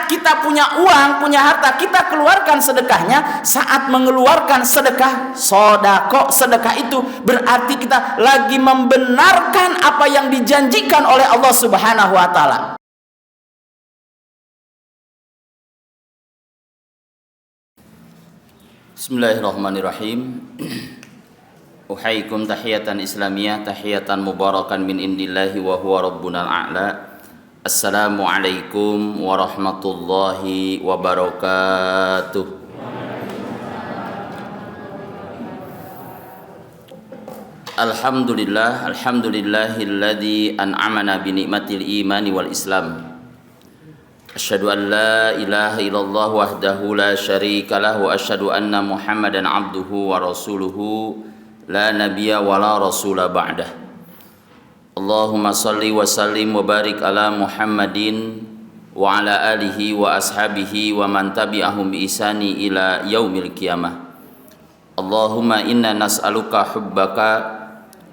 saat kita punya uang, punya harta, kita keluarkan sedekahnya. Saat mengeluarkan sedekah, sodako, sedekah itu berarti kita lagi membenarkan apa yang dijanjikan oleh Allah Subhanahu wa Ta'ala. Bismillahirrahmanirrahim. Uhaikum tahiyatan islamiyah, tahiyatan mubarakan min indillahi wa huwa rabbunal a'la. Assalamualaikum warahmatullahi wabarakatuh. Alhamdulillahilladzi an'amana bi ni'matil imani wal islam. Asyhadu an la ilaha illallah wahdahu la syarika lahu wa asyhadu anna Muhammadan abduhu wa rasuluhu la nabiyya wa la rasula ba'dah. Allahumma salli wa sallim wa barik ala Muhammadin wa ala alihi wa ashabihi wa man tabi'ahum bi ihsani ila yaumil qiyamah. Allahumma inna nas'aluka hubbaka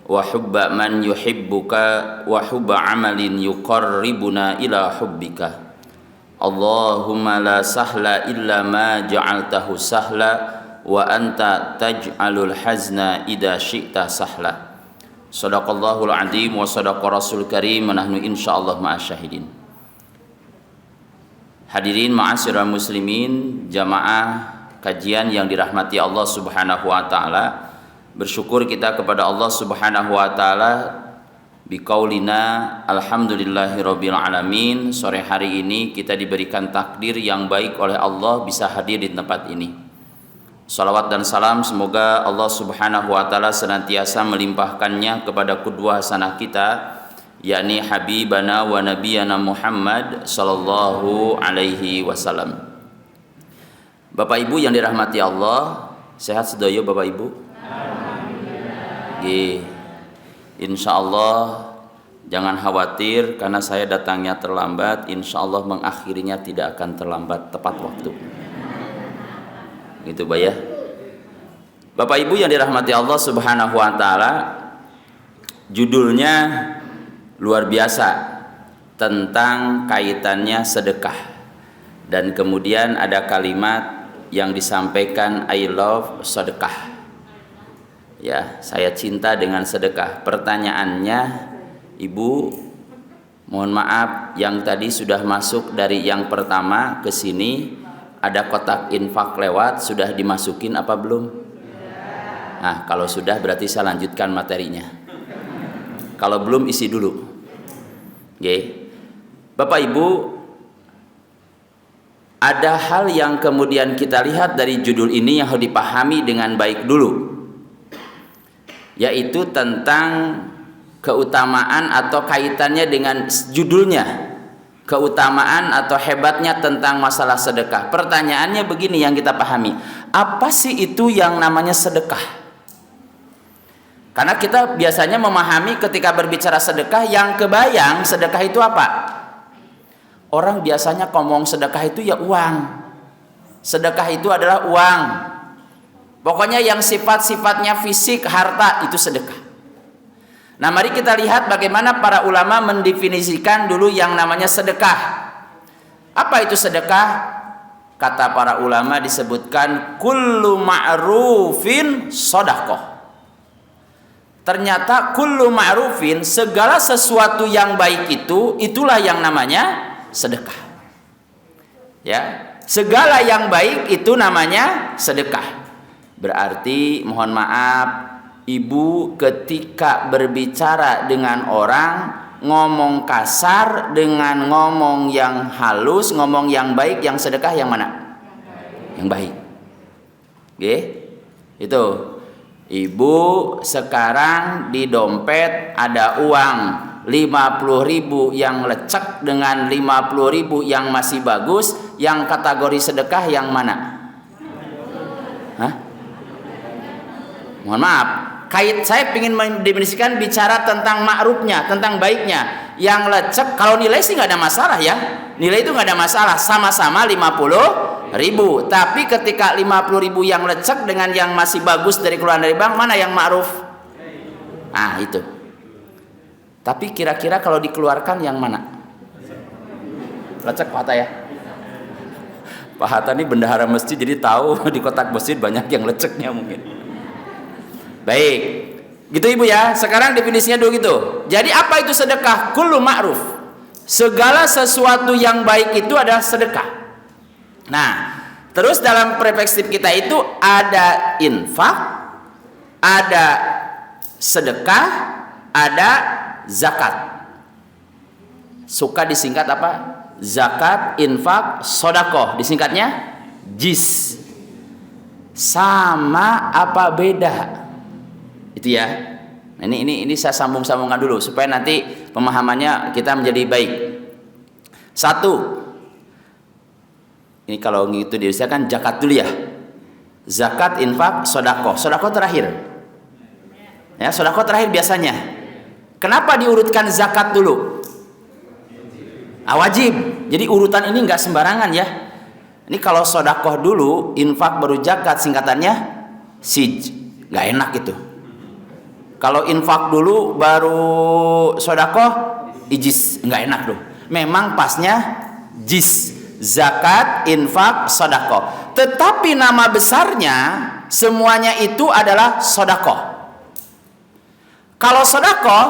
wa hubba man yuhibbuka wa hubba amalin yuqarribuna ila hubbika. Allahumma la sahla illa ma ja'altahu sahla wa anta taj'alul hazna idza syi'ta sahla. Shadaqallahul azim wa sadaqa rasul karim wa nahnu insyaallah ma'asyahidin. Hadirin ma'asyiral muslimin, jamaah kajian yang dirahmati Allah Subhanahu wa taala, bersyukur kita kepada Allah Subhanahu wa taala biqaulina alhamdulillahirabbil alamin. Sore hari ini kita diberikan takdir yang baik oleh Allah bisa hadir di tempat ini. Salawat dan salam semoga Allah Subhanahu wa taala senantiasa melimpahkannya kepada qudwah hasanah kita, yakni habibana wa nabiyana Muhammad sallallahu alaihi wasallam. Bapak Ibu yang dirahmati Allah, sehat sedaya Bapak Ibu? Alhamdulillah. Insyaallah jangan khawatir karena saya datangnya terlambat, insyaallah mengakhirinya tidak akan terlambat, tepat waktu. Gitu ya. Bapak Ibu yang dirahmati Allah Subhanahu wa taala, judulnya luar biasa tentang kaitannya sedekah. Dan kemudian ada kalimat yang disampaikan, I love sedekah. Ya, saya cinta dengan sedekah. Pertanyaannya, Ibu, mohon maaf yang tadi sudah masuk dari yang pertama ke sini, ada kotak infak lewat, sudah dimasukin apa belum? Nah, kalau sudah berarti saya lanjutkan materinya. Kalau belum isi dulu. Oke. Bapak Ibu, ada hal yang kemudian kita lihat dari judul ini yang harus dipahami dengan baik dulu, yaitu tentang keutamaan atau kaitannya dengan judulnya. Keutamaan atau hebatnya tentang masalah sedekah. Pertanyaannya begini yang kita pahami, apa sih itu yang namanya sedekah? Karena kita biasanya memahami ketika berbicara sedekah, yang kebayang sedekah itu apa? Orang biasanya ngomong sedekah itu ya uang. Sedekah itu adalah uang. Pokoknya yang sifat-sifatnya fisik, harta, itu sedekah. Nah, mari kita lihat bagaimana para ulama mendefinisikan dulu yang namanya sedekah. Apa itu sedekah? Kata para ulama disebutkan kullu ma'rufin shadaqah. Ternyata kullu ma'rufin, segala sesuatu yang baik itu, itulah yang namanya sedekah. Ya, segala yang baik itu namanya sedekah. Berarti mohon maaf, Ibu ketika berbicara dengan orang, ngomong kasar dengan ngomong yang halus, ngomong yang baik, yang sedekah yang mana? Yang baik. Oke? Itu. Ibu sekarang di dompet ada uang 50.000 yang lecek dengan 50.000 yang masih bagus, yang kategori sedekah yang mana? Hah? Mohon maaf, saya ingin mendefinisikan bicara tentang ma'rufnya, tentang baiknya. Yang lecek, kalau nilai sih nggak ada masalah ya, nilai itu nggak ada masalah, sama-sama 50.000. Tapi ketika 50.000 yang lecek dengan yang masih bagus dari keluaran dari bank, mana yang ma'ruf? Ah, itu. Tapi kira-kira kalau dikeluarkan yang mana? Lecek kata ya. Pak Hatta ini bendahara masjid jadi tahu di kotak masjid banyak yang leceknya mungkin. Baik, gitu Ibu ya. Sekarang definisinya dulu gitu. Jadi apa itu sedekah? Kullu ma'ruf. Segala sesuatu yang baik itu adalah sedekah. Nah, terus dalam perspektif kita itu ada infak, ada sedekah, ada zakat. Suka disingkat apa? Zakat, infak, sodakoh. Disingkatnya JIS. Sama apa beda? Itu ya. Nah, ini saya sambung-sambungkan dulu supaya nanti pemahamannya kita menjadi baik. Satu. Ini kalau gitu saya kan zakat dulu ya. Zakat, infak, sodakoh. Sodakoh terakhir. Ya, sodakoh terakhir biasanya. Kenapa diurutkan zakat dulu? Wajib. Jadi urutan ini nggak sembarangan ya. Ini kalau sodakoh dulu, infak baru zakat, singkatannya sij. Nggak enak itu. Kalau infak dulu baru sodakoh, ijis. Nggak enak tuh. Memang pasnya jis. Zakat, infak, sodakoh. Tetapi nama besarnya semuanya itu adalah sodakoh. Kalau sodakoh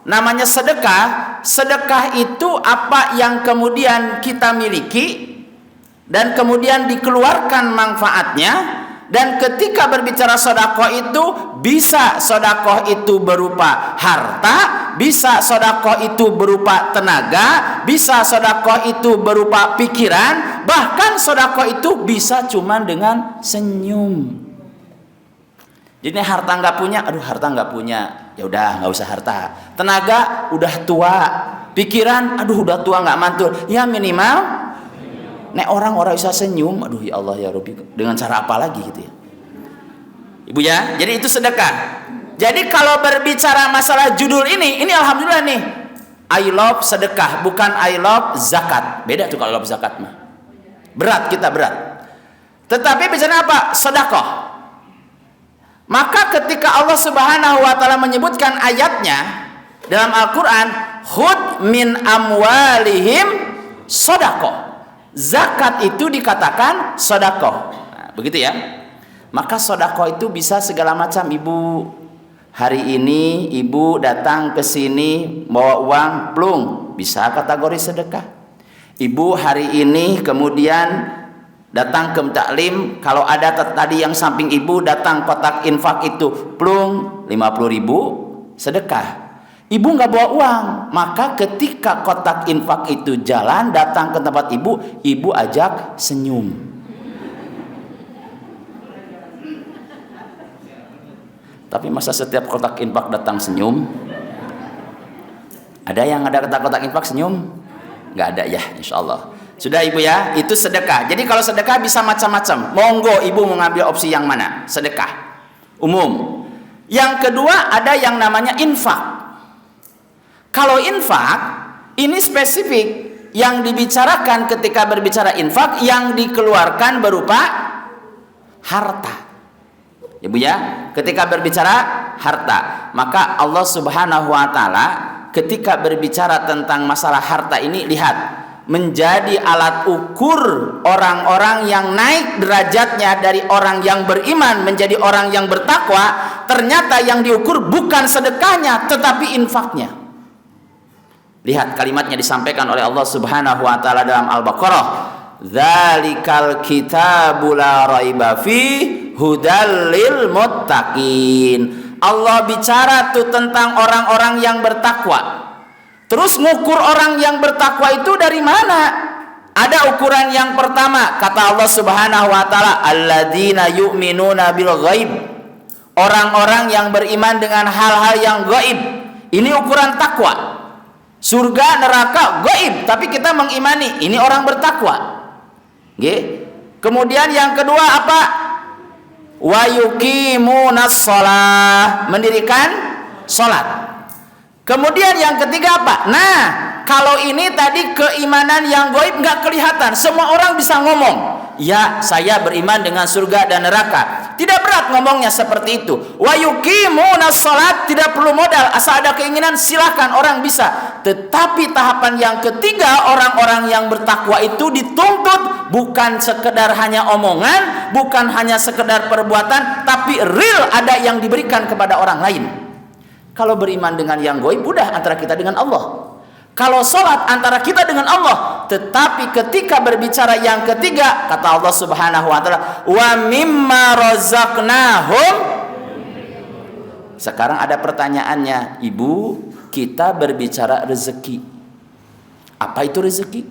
namanya sedekah. Sedekah itu apa yang kemudian kita miliki dan kemudian dikeluarkan manfaatnya. Dan ketika berbicara sodakoh itu, bisa sodakoh itu berupa harta, bisa sodakoh itu berupa tenaga, bisa sodakoh itu berupa pikiran, bahkan sodakoh itu bisa cuma dengan senyum. Jadi harta nggak punya, aduh harta nggak punya, ya udah nggak usah harta. Tenaga udah tua, pikiran aduh udah tua nggak mantul, ya minimal nek orang bisa senyum, aduh ya Allah ya Rabbi, dengan cara apa lagi gitu ya Ibu ya. Jadi itu sedekah. Jadi kalau berbicara masalah judul ini alhamdulillah nih, I love sedekah, bukan I love zakat. Beda tuh kalau love zakat mah berat, kita berat. Tetapi bicara apa? Sedekah. Maka ketika Allah Subhanahu wa taala menyebutkan ayatnya dalam Al-Qur'an, khud min amwalihim sedekah. Zakat itu dikatakan sedekah. Nah, begitu ya. Maka sedekah itu bisa segala macam, Ibu. Hari ini Ibu datang ke sini bawa uang plung, bisa kategori sedekah. Ibu hari ini kemudian datang ke taklim, kalau ada tadi yang samping Ibu datang kotak infak itu plung 50.000 sedekah. Ibu nggak bawa uang, maka ketika kotak infak itu jalan datang ke tempat Ibu, Ibu ajak senyum. Tapi masa setiap kotak infak datang senyum? Ada yang ada kotak infak senyum? Nggak ada ya, insya Allah. Sudah Ibu ya, itu sedekah. Jadi kalau sedekah bisa macam-macam. Monggo Ibu mau ngambil opsi yang mana? Sedekah umum. Yang kedua ada yang namanya infak. Kalau infak ini spesifik, yang dibicarakan ketika berbicara infak yang dikeluarkan berupa harta. Ibu ya, ketika berbicara harta, maka Allah Subhanahu wa taala ketika berbicara tentang masalah harta ini, lihat, menjadi alat ukur orang-orang yang naik derajatnya dari orang yang beriman menjadi orang yang bertakwa. Ternyata yang diukur bukan sedekahnya tetapi infaknya. Lihat kalimatnya disampaikan oleh Allah Subhanahu wa taala dalam Al-Baqarah, "Dzalikal kitabu la raiba fi hudal lil muttaqin." Allah bicara tuh tentang orang-orang yang bertakwa. Terus ngukur orang yang bertakwa itu dari mana? Ada ukuran yang pertama, kata Allah Subhanahu wa taala, "Alladzina yu'minuna bil ghaib." Orang-orang yang beriman dengan hal-hal yang gaib. Ini ukuran takwa. Surga, neraka, gaib, tapi kita mengimani, ini orang bertakwa. Nggih. Kemudian yang kedua apa? Wa yuqimunas shalah, mendirikan salat. Kemudian yang ketiga apa? Nah, kalau ini tadi keimanan yang gaib nggak kelihatan, semua orang bisa ngomong, ya saya beriman dengan surga dan neraka. Tidak berat ngomongnya seperti itu. Wa yuqimunas shalat, tidak perlu modal, asal ada keinginan silahkan orang bisa. Tetapi tahapan yang ketiga, orang-orang yang bertakwa itu dituntut bukan sekedar hanya omongan, bukan hanya sekedar perbuatan, tapi real ada yang diberikan kepada orang lain. Kalau beriman dengan yang gaib, mudah antara kita dengan Allah. Kalau sholat antara kita dengan Allah. Tetapi ketika berbicara yang ketiga, kata Allah Subhanahu wa ta'ala, wa mimma razaqnahum. Sekarang ada pertanyaannya, Ibu, kita berbicara rezeki. Apa itu rezeki?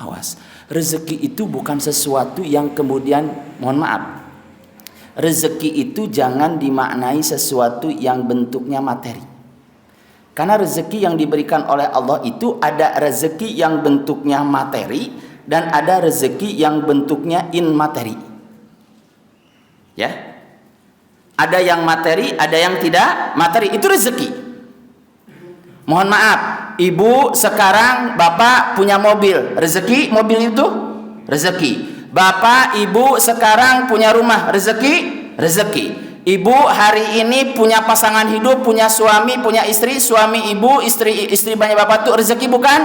Awas, rezeki itu bukan sesuatu yang kemudian, mohon maaf, rezeki itu jangan dimaknai sesuatu yang bentuknya materi. Karena rezeki yang diberikan oleh Allah itu ada rezeki yang bentuknya materi dan ada rezeki yang bentuknya immateri. Ya. Ada yang materi, ada yang tidak materi. Itu rezeki. Mohon maaf, Ibu sekarang Bapak punya mobil. Rezeki mobil itu rezeki. Bapak, Ibu sekarang punya rumah. Rezeki. Ibu hari ini punya pasangan hidup, punya suami, punya istri, suami ibu, istri banyak bapak itu rezeki bukan?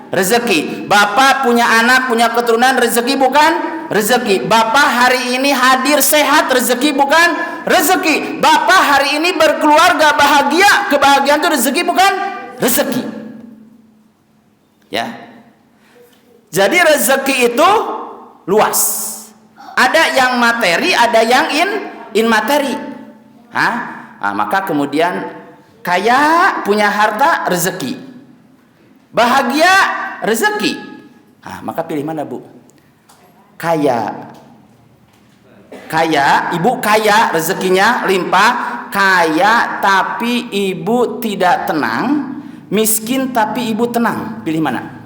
Rezeki. Bapak punya anak, punya keturunan, rezeki bukan? Rezeki. Bapak hari ini hadir sehat, rezeki bukan? Rezeki. Bapak hari ini berkeluarga bahagia, kebahagiaan itu rezeki bukan? Rezeki. Ya. Jadi rezeki itu luas. Ada yang materi, ada yang materi. Nah, maka kemudian kaya, punya harta, rezeki. Bahagia, rezeki. Nah, maka pilih mana, Bu? Kaya, Ibu kaya, rezekinya limpah. Kaya tapi Ibu tidak tenang. Miskin tapi Ibu tenang. Pilih mana?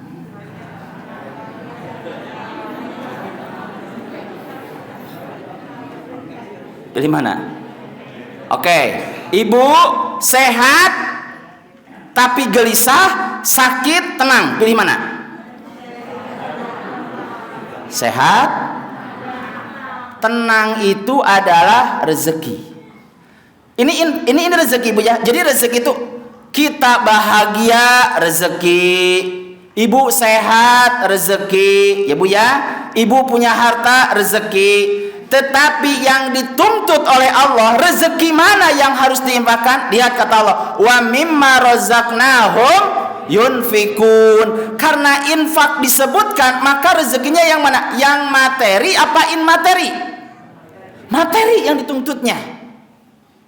Pilih mana? Oke, Ibu sehat tapi gelisah, sakit, tenang. Pilih mana? Sehat, tenang itu adalah rezeki. Ini rezeki, Bu ya. Jadi rezeki itu kita bahagia, rezeki. Ibu sehat, rezeki, ya Bu ya. Ibu punya harta, rezeki. Tetapi yang dituntut oleh Allah, rezeki mana yang harus diinfakkan? Lihat kata Allah, wa mimma razaqnahum yunfikun. Karena infak disebutkan, maka rezekinya yang mana? Yang materi apa immateri? Materi yang dituntutnya.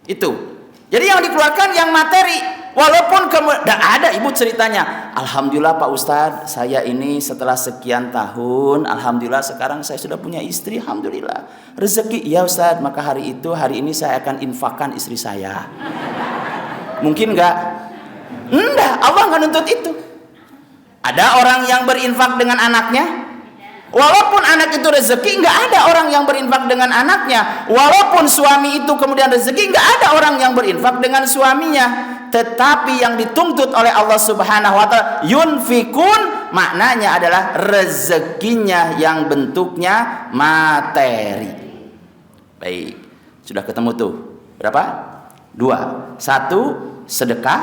Itu. Jadi yang dikeluarkan yang materi. Walaupun tidak ada Ibu ceritanya, alhamdulillah Pak Ustadz, saya ini setelah sekian tahun, alhamdulillah sekarang saya sudah punya istri, alhamdulillah. Rezeki, ya Ustadz, maka hari ini saya akan infakkan istri saya. Mungkin enggak? Enggak, Allah nggak nuntut itu. Ada orang yang berinfak dengan anaknya, walaupun anak itu rezeki, nggak ada orang yang berinfak dengan anaknya. Walaupun suami itu kemudian rezeki, nggak ada orang yang berinfak dengan suaminya. Tetapi yang dituntut oleh Allah Subhanahu wa ta'ala, yunfikun, maknanya adalah rezekinya yang bentuknya materi. Baik, sudah ketemu tuh. Berapa? 2. 1 sedekah,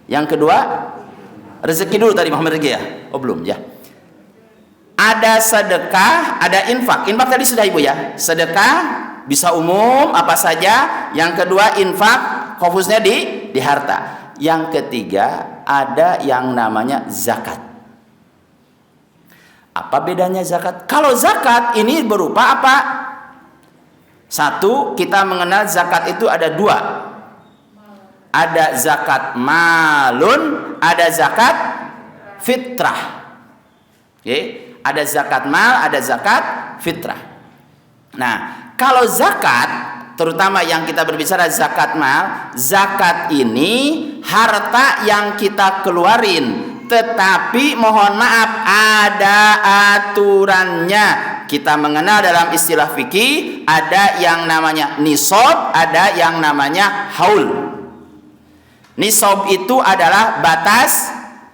yang kedua rezeki dulu tadi Muhammad Regi ya? Oh belum ya. Ada sedekah, ada infak. Infak tadi sudah Ibu ya. Sedekah bisa umum apa saja. Yang kedua infak, fokusnya di harta. Yang ketiga ada yang namanya zakat. Apa bedanya zakat? Kalau zakat ini berupa apa? Satu, kita mengenal zakat itu ada 2. Ada zakat malun, ada zakat fitrah. Oke, ada zakat mal, ada zakat fitrah. Nah, kalau zakat, terutama yang kita berbicara zakat mal, zakat ini harta yang kita keluarin, tetapi mohon maaf ada aturannya. Kita mengenal dalam istilah fikih ada yang namanya nisab, ada yang namanya haul. Nisab itu adalah batas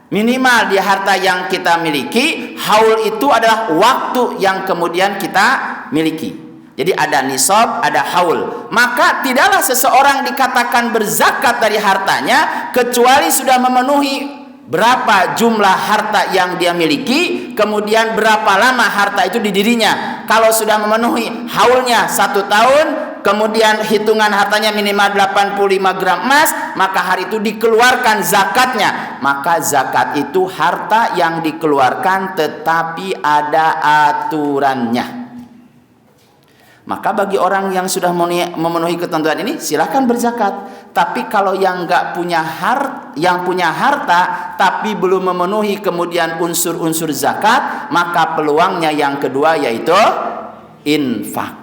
Minimal di harta yang kita miliki, haul itu adalah waktu yang kemudian kita miliki. Jadi ada nisab, ada haul. Maka tidaklah seseorang dikatakan berzakat dari hartanya kecuali sudah memenuhi berapa jumlah harta yang dia miliki, kemudian berapa lama harta itu di dirinya. Kalau sudah memenuhi haulnya 1 tahun, kemudian hitungan hartanya minimal 85 gram emas, maka hari itu dikeluarkan zakatnya. Maka zakat itu harta yang dikeluarkan tetapi ada aturannya. Maka bagi orang yang sudah memenuhi ketentuan ini, silakan berzakat. Tapi kalau yang punya harta tapi belum memenuhi kemudian unsur-unsur zakat, maka peluangnya yang kedua yaitu infak.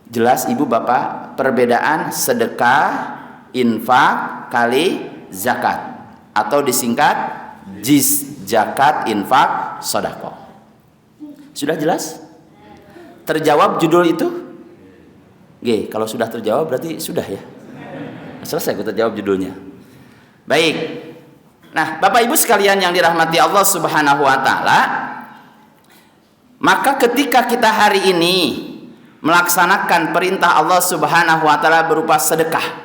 Jelas ibu bapak perbedaan sedekah, infak kali zakat, atau disingkat JIS, zakat, infak, sedekah. Sudah jelas? Terjawab judul itu? Oke, kalau sudah terjawab berarti sudah ya. Selesai kita jawab judulnya. Baik. Nah, Bapak Ibu sekalian yang dirahmati Allah Subhanahu wa taala, maka ketika kita hari ini melaksanakan perintah Allah Subhanahu wa taala berupa sedekah,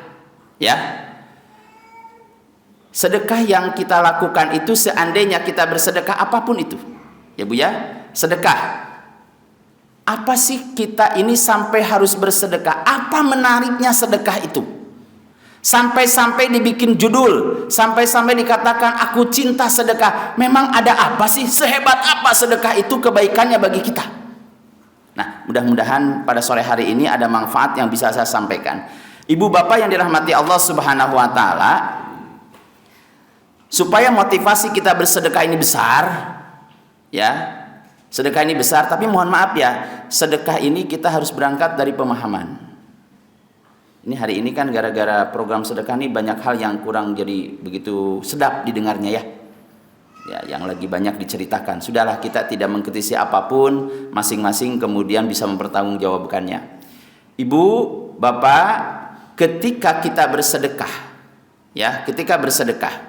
ya. Sedekah yang kita lakukan itu seandainya kita bersedekah apapun itu. Ya Bu ya, sedekah. Apa sih kita ini sampai harus bersedekah? Apa menariknya sedekah itu? Sampai-sampai dibikin judul, sampai-sampai dikatakan aku cinta sedekah. Memang ada apa sih? Sehebat apa sedekah itu kebaikannya bagi kita? Nah, mudah-mudahan pada sore hari ini ada manfaat yang bisa saya sampaikan. Ibu bapak yang dirahmati Allah Subhanahu wa taala, supaya motivasi kita bersedekah ini besar, ya. Sedekah ini besar, tapi mohon maaf ya, sedekah ini kita harus berangkat dari pemahaman. Ini hari ini kan gara-gara program sedekah ini banyak hal yang kurang jadi begitu sedap didengarnya ya. Ya, yang lagi banyak diceritakan. Sudahlah, kita tidak mengkritisi apapun, masing-masing kemudian bisa mempertanggungjawabkannya. Ibu, bapak, ketika kita bersedekah, ya, ketika bersedekah,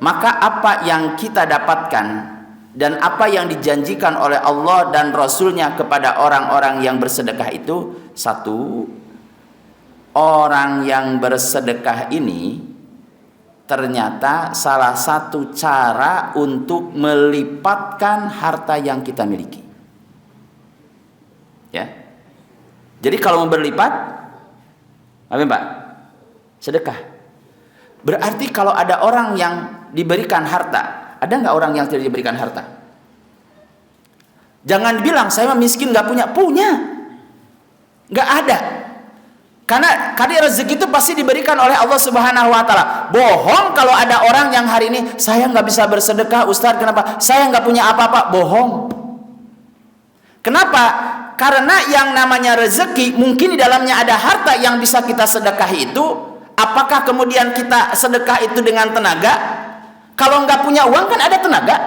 maka apa yang kita dapatkan dan apa yang dijanjikan oleh Allah dan Rasulnya kepada orang-orang yang bersedekah itu, satu, orang yang bersedekah ini ternyata salah satu cara untuk melipatkan harta yang kita miliki. Ya. Jadi kalau mau berlipat, apa Pak? Sedekah. Berarti kalau ada orang yang diberikan harta, ada nggak orang yang tidak diberikan harta? Jangan bilang saya miskin nggak punya, punya. Nggak ada. Karena rezeki itu pasti diberikan oleh Allah Subhanahu wa taala. Bohong kalau ada orang yang hari ini saya nggak bisa bersedekah, Ustadz, kenapa? Saya nggak punya apa-apa. Bohong. Kenapa? Karena yang namanya rezeki mungkin di dalamnya ada harta yang bisa kita sedekahi itu. Apakah kemudian kita sedekah itu dengan tenaga? Kalau nggak punya uang kan ada tenaga,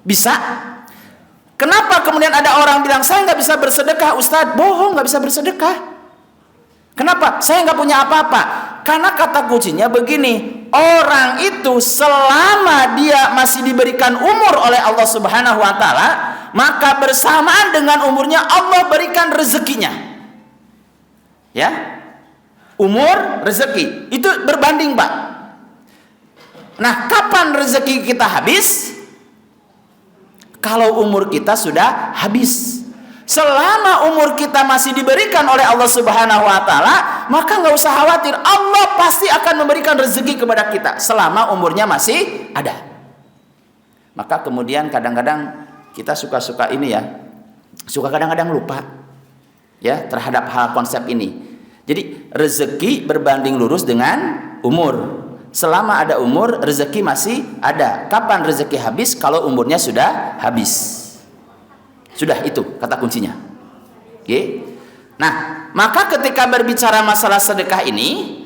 bisa. Kenapa kemudian ada orang bilang saya nggak bisa bersedekah, Ustadz? Bohong, nggak bisa bersedekah. Kenapa? Saya nggak punya apa-apa. Karena kata kuncinya begini, orang itu selama dia masih diberikan umur oleh Allah Subhanahu wa taala, maka bersamaan dengan umurnya Allah berikan rezekinya. Ya, umur, rezeki itu berbanding, Pak. Nah, kapan rezeki kita habis? Kalau umur kita sudah habis. Selama umur kita masih diberikan oleh Allah Subhanahu wa taala, maka nggak usah khawatir, Allah pasti akan memberikan rezeki kepada kita selama umurnya masih ada. Maka kemudian kadang-kadang kita suka-suka ini ya, suka kadang-kadang lupa ya terhadap hal konsep ini. Jadi rezeki berbanding lurus dengan umur. Selama ada umur, rezeki masih ada. Kapan rezeki habis? Kalau umurnya sudah habis. Sudah, itu kata kuncinya. Oke. Nah, maka ketika berbicara masalah sedekah ini,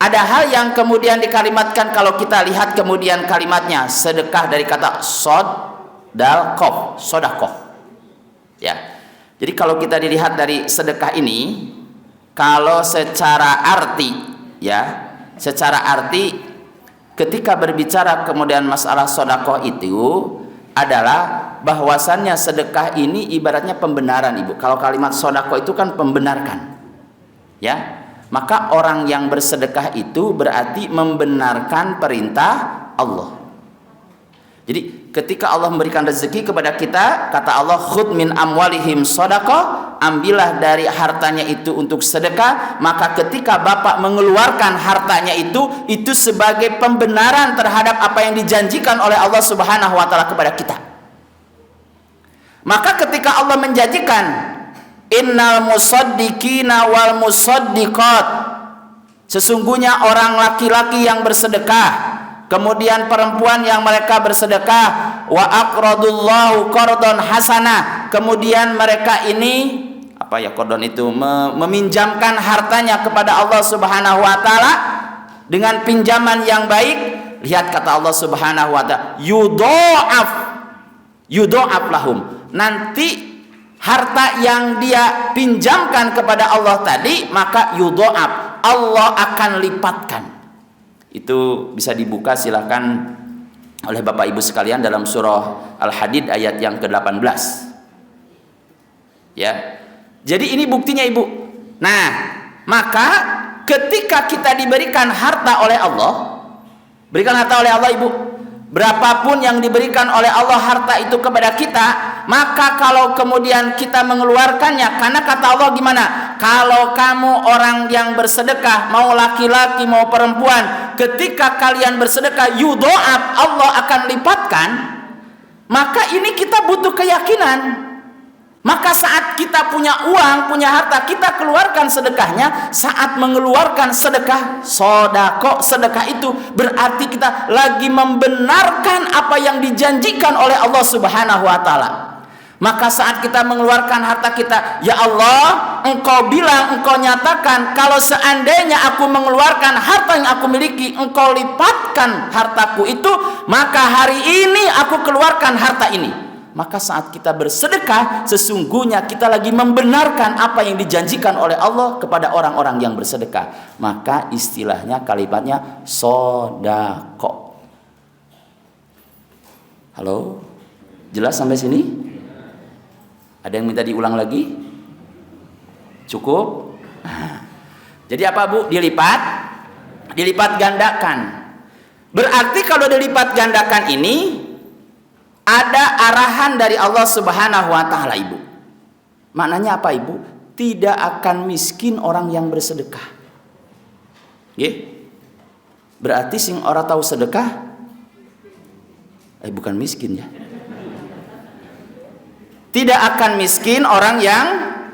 ada hal yang kemudian dikalimatkan. Kalau kita lihat kemudian kalimatnya, sedekah dari kata sodakoh. Ya. Jadi kalau kita dilihat dari sedekah ini, kalau secara arti, ya, secara arti ketika berbicara kemudian masalah sedekah itu adalah bahwasannya sedekah ini ibaratnya pembenaran, Ibu. Kalau kalimat sedekah itu kan membenarkan, ya. Maka orang yang bersedekah itu berarti membenarkan perintah Allah. Jadi ketika Allah memberikan rezeki kepada kita, kata Allah, khudh min amwalihim shadaqah, ambillah dari hartanya itu untuk sedekah. Maka ketika Bapak mengeluarkan hartanya itu sebagai pembenaran terhadap apa yang dijanjikan oleh Allah Subhanahu wa taala kepada kita. Maka ketika Allah menjanjikan innal musaddiqina wal musaddiqat, sesungguhnya orang laki-laki yang bersedekah, kemudian perempuan yang mereka bersedekah, wa aqradullahu qardan hasanah, kemudian mereka ini qardon itu meminjamkan hartanya kepada Allah Subhanahu wa taala dengan pinjaman yang baik. Lihat kata Allah Subhanahu wa taala, yudha'af lahum. Nanti harta yang dia pinjamkan kepada Allah tadi, maka yudha'af, Allah akan lipatkan. Itu bisa dibuka silakan oleh Bapak Ibu sekalian dalam surah Al-Hadid ayat yang ke-18. Ya. Jadi ini buktinya, Ibu. Nah, maka ketika kita diberikan harta oleh Allah, berikan harta oleh Allah, Ibu, berapapun yang diberikan oleh Allah harta itu kepada kita, maka kalau kemudian kita mengeluarkannya, karena kata Allah gimana? Kalau kamu orang yang bersedekah, mau laki-laki mau perempuan, ketika kalian bersedekah, yudha'af, Allah akan lipatkan. Maka ini kita butuh keyakinan. Maka saat kita punya uang, punya harta, kita keluarkan sedekahnya. Saat mengeluarkan sedekah, sedekah itu berarti kita lagi membenarkan apa yang dijanjikan oleh Allah Subhanahu wa taala. Maka saat kita mengeluarkan harta kita, ya Allah, Engkau bilang, Engkau nyatakan, kalau seandainya aku mengeluarkan harta yang aku miliki, Engkau lipatkan hartaku itu, maka hari ini aku keluarkan harta ini. Maka saat kita bersedekah, sesungguhnya kita lagi membenarkan apa yang dijanjikan oleh Allah kepada orang-orang yang bersedekah. Maka istilahnya, kalimatnya sodako. Halo? Jelas sampai sini? Ada yang minta diulang lagi? Cukup? Nah, jadi apa, Bu? Dilipat gandakan. Berarti kalau dilipat gandakan ini ada arahan dari Allah Subhanahu wa taala, Ibu. Maknanya apa, Ibu? Tidak akan miskin orang yang bersedekah. Berarti sing ora tahu sedekah bukan miskin, ya. Tidak akan miskin orang yang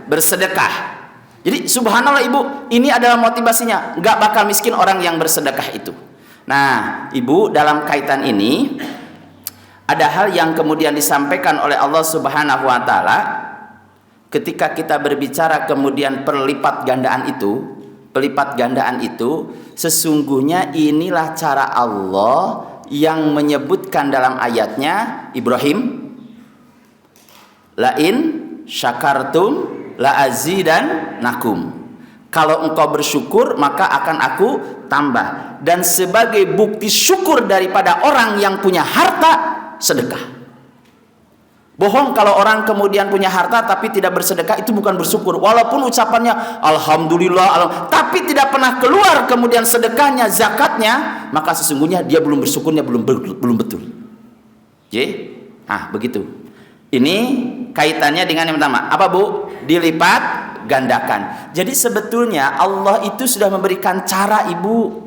bersedekah. Jadi subhanallah, Ibu, ini adalah motivasinya, enggak bakal miskin orang yang bersedekah itu. Nah, Ibu, dalam kaitan ini ada hal yang kemudian disampaikan oleh Allah Subhanahu wa taala ketika kita berbicara kemudian pelipat gandaan itu, sesungguhnya inilah cara Allah yang menyebutkan dalam ayatnya, Ibrahim, lain syakartum la azidannakum. Kalau engkau bersyukur, maka akan aku tambah. Dan sebagai bukti syukur daripada orang yang punya harta, sedekah. Bohong kalau orang kemudian punya harta tapi tidak bersedekah, itu bukan bersyukur. Walaupun ucapannya alhamdulillah, tapi tidak pernah keluar kemudian sedekahnya, zakatnya, maka sesungguhnya dia belum bersyukurnya belum betul. Begitu. Ini kaitannya dengan yang pertama. Apa, Bu? Dilipat gandakan. Jadi sebetulnya Allah itu sudah memberikan cara, Ibu.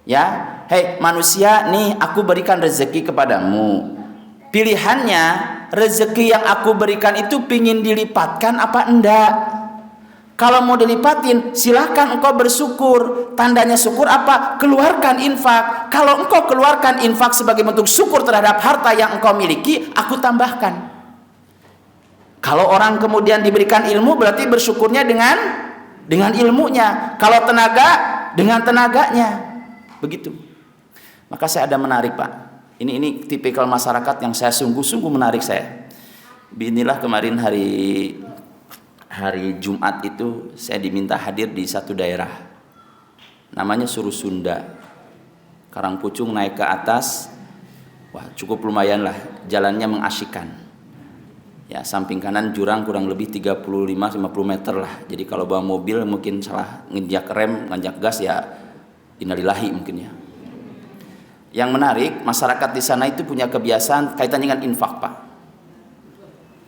Ya, hei manusia, nih aku berikan rezeki kepadamu. Pilihannya, rezeki yang aku berikan itu pingin dilipatkan apa enggak? Kalau mau dilipatin, silakan engkau bersyukur. Tandanya syukur apa? Keluarkan infak. Kalau engkau keluarkan infak sebagai bentuk syukur terhadap harta yang engkau miliki, aku tambahkan. Kalau orang kemudian diberikan ilmu, berarti bersyukurnya dengan ilmunya. Kalau tenaga, dengan tenaganya. Begitu. Maka saya ada menarik, Pak. Ini tipikal masyarakat yang saya sungguh-sungguh menarik saya. Binilah kemarin hari Jumat itu saya diminta hadir di satu daerah. Namanya Suruh Sunda. Karangpucung naik ke atas, wah cukup lumayan lah, jalannya mengasyikkan. Ya, samping kanan jurang kurang lebih 35-50 meter lah. Jadi kalau bawa mobil mungkin salah nginjak rem, nginjak gas ya innalillahi mungkin ya. Yang menarik, masyarakat di sana itu punya kebiasaan kaitan dengan infak, Pak.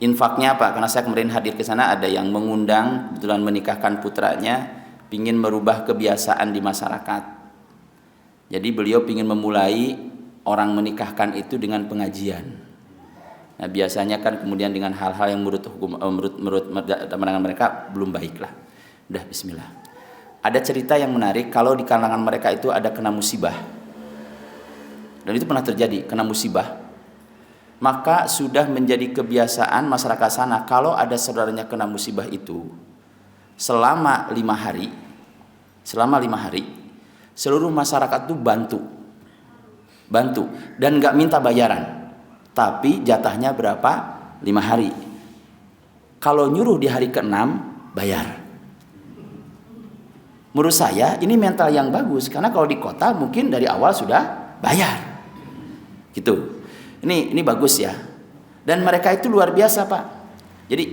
Infaknya apa? Karena saya kemarin hadir ke sana, ada yang mengundang, kebetulan menikahkan putranya, pingin merubah kebiasaan di masyarakat. Jadi beliau ingin memulai orang menikahkan itu dengan pengajian. Nah, biasanya kan kemudian dengan hal-hal yang menurut pandangan mereka belum baik lah. Udah bismillah. Ada cerita yang menarik, kalau di kalangan mereka itu ada kena musibah. Dan itu pernah terjadi, kena musibah. Maka sudah menjadi kebiasaan masyarakat sana, kalau ada saudaranya kena musibah itu, selama 5 hari, seluruh masyarakat itu bantu dan nggak minta bayaran, tapi jatahnya berapa? 5 hari. Kalau nyuruh di hari ke-6 bayar. Menurut saya ini mental yang bagus, karena kalau di kota mungkin dari awal sudah bayar gitu. Ini bagus ya, dan mereka itu luar biasa, Pak. Jadi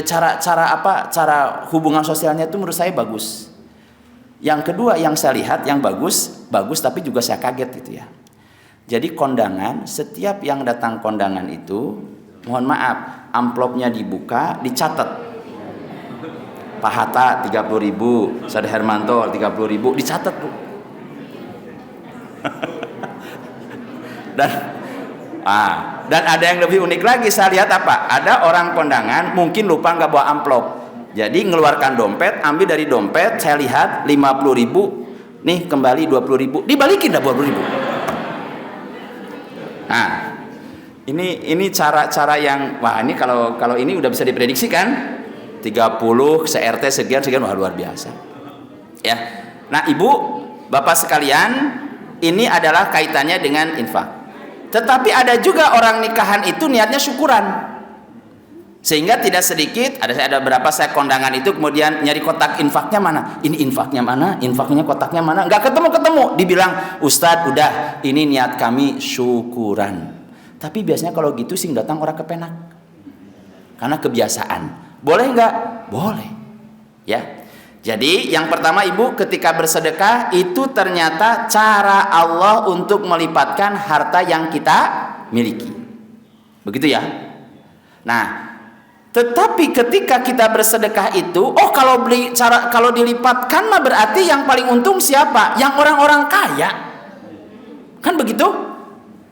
cara hubungan sosialnya itu menurut saya bagus. Yang kedua yang saya lihat yang bagus tapi juga saya kaget gitu ya. Jadi kondangan, setiap yang datang kondangan itu, mohon maaf, amplopnya dibuka, dicatat. Pak Hatta 30.000, Sade Hermanto 30.000, dicatat, Bu. Dan ada yang lebih unik lagi, saya lihat apa? Ada orang kondangan mungkin lupa nggak bawa amplop. Jadi ngeluarkan dompet, ambil dari dompet, saya lihat 50.000, nih kembali 20.000, dibalikin dah 20.000. Nah, ini cara-cara yang, wah ini kalau ini udah bisa diprediksi kan? 30 se-RT sekian, wah luar biasa. Ya. Nah, Ibu, Bapak sekalian, ini adalah kaitannya dengan infak. Tetapi ada juga orang nikahan itu niatnya syukuran. Sehingga tidak sedikit, ada berapa saya kondangan itu kemudian nyari kotak infaknya mana? Ini infaknya mana? Infaknya kotaknya mana? Nggak ketemu. Dibilang, Ustadz udah, ini niat kami syukuran. Tapi biasanya kalau gitu sih datang orang kepenak. Karena kebiasaan. Boleh nggak? Boleh. Ya. Jadi yang pertama Ibu, ketika bersedekah itu ternyata cara Allah untuk melipatkan harta yang kita miliki. Begitu ya. Nah, tetapi ketika kita bersedekah itu, kalau dilipatkan mah berarti yang paling untung siapa? Yang orang-orang kaya. Kan begitu?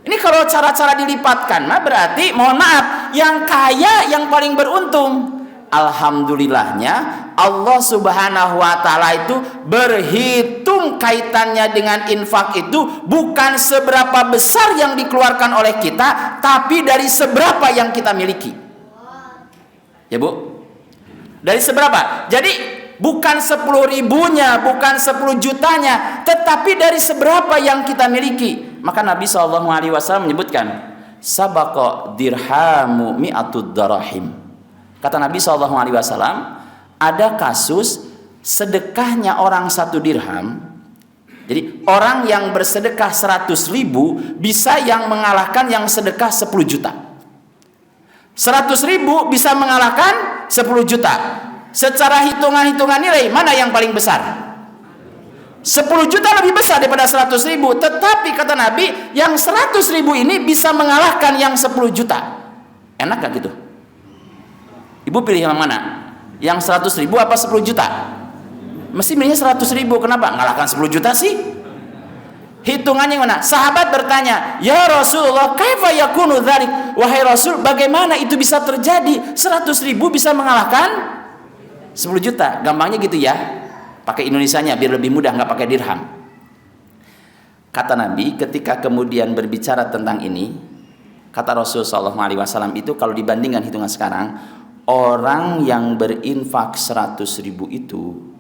Ini kalau cara-cara dilipatkan mah berarti, mohon maaf, yang kaya yang paling beruntung. Alhamdulillahnya Allah Subhanahu wa taala itu berhitung kaitannya dengan infak itu bukan seberapa besar yang dikeluarkan oleh kita, tapi dari seberapa yang kita miliki. Ya, Bu? Dari seberapa? Jadi bukan 10.000-nya, bukan 10 jutanya, tetapi dari seberapa yang kita miliki. Maka Nabi SAW menyebutkan, sabaqa dirhamu mi'atud darahim. Kata Nabi SAW, ada kasus sedekahnya orang 1 dirham. Jadi orang yang bersedekah 100.000 bisa yang mengalahkan yang sedekah 10 juta. 100.000 bisa mengalahkan 10 juta. Secara hitungan nilai, mana yang paling besar? 10 juta lebih besar daripada 100.000. Tetapi kata Nabi, yang 100.000 ini bisa mengalahkan yang 10 juta. Enak gak gitu? Ibu pilih yang mana? Yang 100.000 apa 10 juta? Mesti milihnya 100.000. Kenapa? Ngalahkan 10 juta sih? Hitungannya mana? Sahabat bertanya, ya Rasulullah, kaifa yakunu dzalik? Wahai Rasul, bagaimana itu bisa terjadi? 100.000 bisa mengalahkan 10 juta. Gampangnya gitu ya. Pakai Indonesianya biar lebih mudah, nggak pakai dirham. Kata Nabi, ketika kemudian berbicara tentang ini, kata Rasulullah SAW itu kalau dibandingkan hitungan sekarang, orang yang berinfak 100.000 itu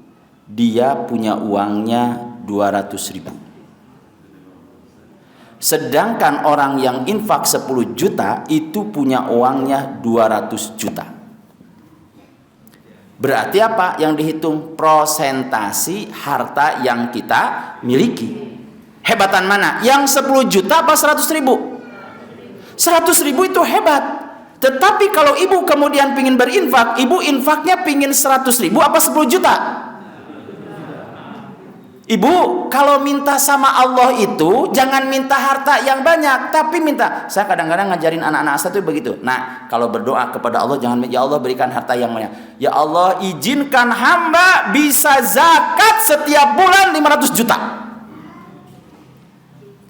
dia punya uangnya 200.000. Sedangkan orang yang infak 10 juta itu punya uangnya 200 juta. Berarti apa yang dihitung? Prosentasi harta yang kita miliki. Hebatan mana? Yang 10 juta apa 100 ribu? 100 ribu itu hebat. Tetapi kalau ibu kemudian pingin berinfak, ibu infaknya pingin 100 ribu apa 10 juta? Ibu kalau minta sama Allah itu jangan minta harta yang banyak, tapi minta. Saya kadang-kadang ngajarin anak-anak saya itu begitu. Nah, kalau berdoa kepada Allah jangan, ya Allah berikan harta yang banyak. Ya Allah izinkan hamba bisa zakat setiap bulan 500 juta.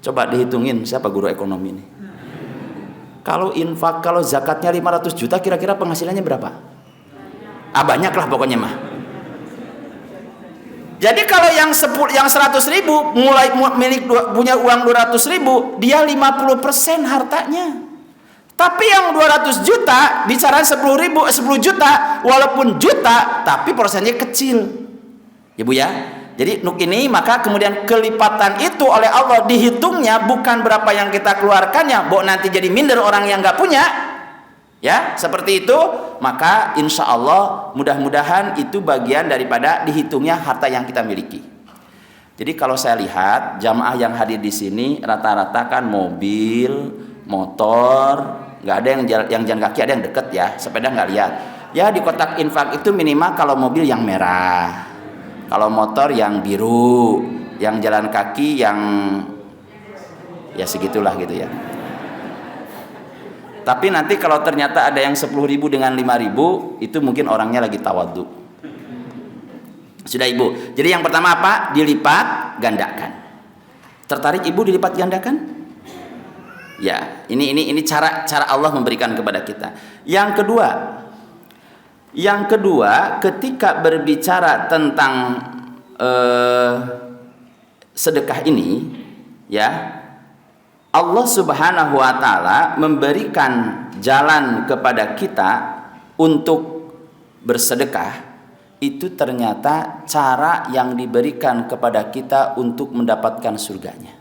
Coba dihitungin siapa guru ekonomi ini. Kalau infak, kalau zakatnya 500 juta kira-kira penghasilannya berapa? Banyak lah pokoknya mah. Jadi kalau yang 100 ribu mulai punya uang 200 ribu, dia 50% hartanya. Tapi yang 200 juta bicara 10 juta, walaupun juta tapi persennya kecil. Ya Bu ya. Jadi nuk ini maka kemudian kelipatan itu oleh Allah dihitungnya bukan berapa yang kita keluarkannya, nanti jadi minder orang yang nggak punya. Ya, seperti itu, maka insya Allah mudah-mudahan itu bagian daripada dihitungnya harta yang kita miliki. Jadi kalau saya lihat jamaah yang hadir di sini rata-rata kan mobil, motor, nggak ada yang jalan kaki, ada yang deket ya, sepeda nggak lihat. Ya di kotak infak itu minimal kalau mobil yang merah, kalau motor yang biru, yang jalan kaki yang ya segitulah gitu ya. Tapi nanti kalau ternyata ada yang 10.000 dengan 5.000, itu mungkin orangnya lagi tawadhu. Sudah Ibu. Jadi yang pertama apa? Dilipat gandakan. Tertarik Ibu dilipat gandakan? Ya, ini cara Allah memberikan kepada kita. Yang kedua, ketika berbicara tentang sedekah ini, ya. Allah Subhanahu wa taala memberikan jalan kepada kita untuk bersedekah. Itu ternyata cara yang diberikan kepada kita untuk mendapatkan surganya.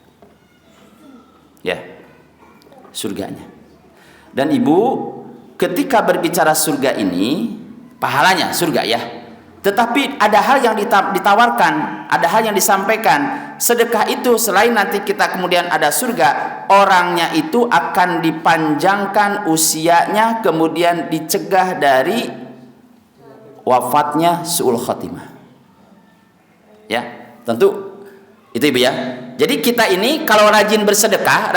Ya. Surganya. Dan Ibu, ketika berbicara surga ini, pahalanya surga ya. Tetapi ada hal yang ditawarkan, ada hal yang disampaikan. Sedekah itu selain nanti kita kemudian ada surga, orangnya itu akan dipanjangkan usianya, kemudian dicegah dari wafatnya su'ul khatimah. Ya, tentu itu Ibu ya. Jadi kita ini kalau rajin bersedekah,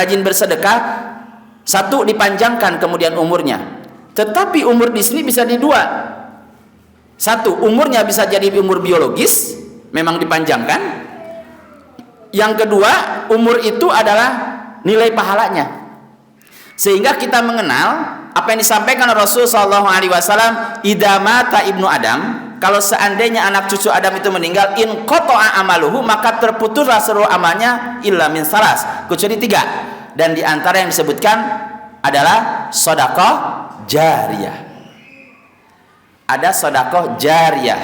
satu dipanjangkan kemudian umurnya. Tetapi umur di sini bisa di dua. Satu, umurnya bisa jadi umur biologis, memang dipanjangkan. Yang kedua, umur itu adalah nilai pahalanya. Sehingga kita mengenal apa yang disampaikan Rasulullah SAW, idza mata ibnu Adam, kalau seandainya anak cucu Adam itu meninggal, in qata'a amaluhu, maka terputuslah seluruh amalnya illa min salas, kecuali 3. Dan di antara yang disebutkan adalah sedekah jariyah. Ada sedekah jariyah.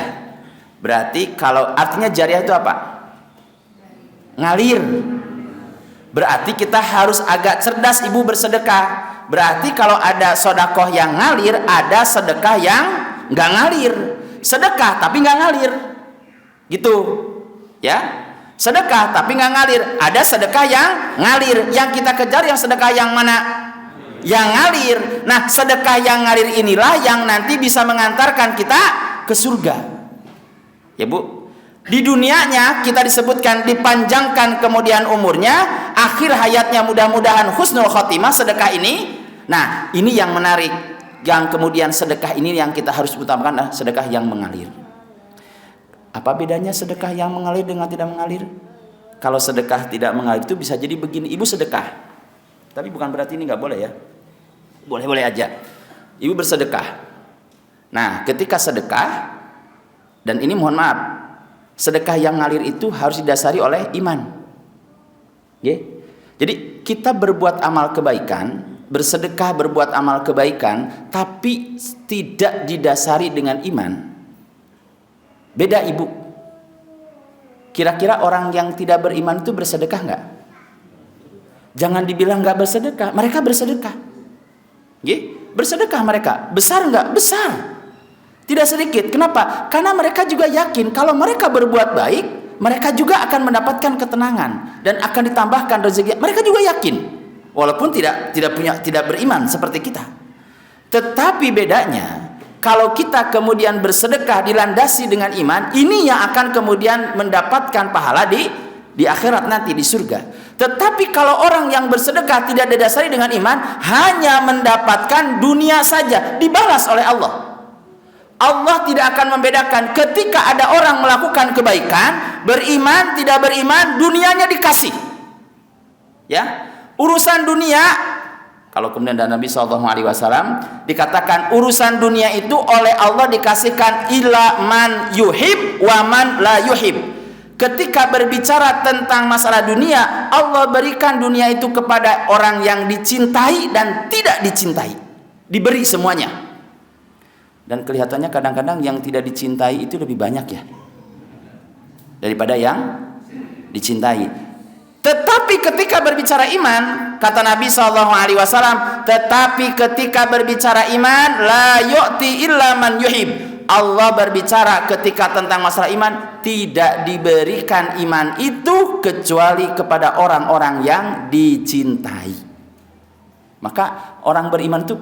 Berarti kalau artinya jariyah itu apa? Ngalir. Berarti kita harus agak cerdas Ibu bersedekah. Berarti kalau ada sedekah yang ngalir, ada sedekah yang nggak ngalir. Sedekah tapi nggak ngalir. Gitu. Ya. Sedekah tapi nggak ngalir. Ada sedekah yang ngalir. Yang kita kejar yang sedekah yang mana? Yang ngalir. Nah, sedekah yang ngalir inilah yang nanti bisa mengantarkan kita ke surga. Ya Bu, di dunianya kita disebutkan dipanjangkan kemudian umurnya, akhir hayatnya mudah-mudahan husnul khotimah sedekah ini. Nah, ini yang menarik. Yang kemudian sedekah ini yang kita harus utamakan, sedekah yang mengalir. Apa bedanya sedekah yang mengalir dengan tidak mengalir? Kalau sedekah tidak mengalir itu bisa jadi begini, Ibu sedekah. Tapi bukan berarti ini nggak boleh ya. Boleh-boleh aja. Ibu bersedekah. Nah, ketika sedekah, dan ini mohon maaf, sedekah yang ngalir itu harus didasari oleh iman. Jadi kita berbuat amal kebaikan, bersedekah berbuat amal kebaikan, tapi tidak didasari dengan iman. Beda Ibu. Kira-kira orang yang tidak beriman itu bersedekah nggak? Jangan dibilang nggak bersedekah, mereka bersedekah. Bersedekah mereka, besar nggak? Besar. Tidak sedikit. Kenapa? Karena mereka juga yakin kalau mereka berbuat baik, mereka juga akan mendapatkan ketenangan dan akan ditambahkan rezeki. Mereka juga yakin, walaupun tidak beriman seperti kita. Tetapi bedanya, kalau kita kemudian bersedekah dilandasi dengan iman, ini yang akan kemudian mendapatkan pahala di akhirat nanti, di surga. Tetapi kalau orang yang bersedekah tidak didasari dengan iman, hanya mendapatkan dunia saja, dibalas oleh Allah. Allah tidak akan membedakan ketika ada orang melakukan kebaikan, beriman, tidak beriman, dunianya dikasih. Ya, urusan dunia, kalau kemudian dari Nabi SAW dikatakan urusan dunia itu oleh Allah dikasihkan ila man yuhib wa man la yuhib. Ketika berbicara tentang masalah dunia, Allah berikan dunia itu kepada orang yang dicintai dan tidak dicintai. Diberi semuanya. Dan kelihatannya kadang-kadang yang tidak dicintai itu lebih banyak ya daripada yang dicintai. Tetapi ketika berbicara iman, kata Nabi SAW, tetapi ketika berbicara iman, la yu'ti illa man yuhib. Allah berbicara ketika tentang masalah iman, tidak diberikan iman itu kecuali kepada orang-orang yang dicintai. Maka orang beriman itu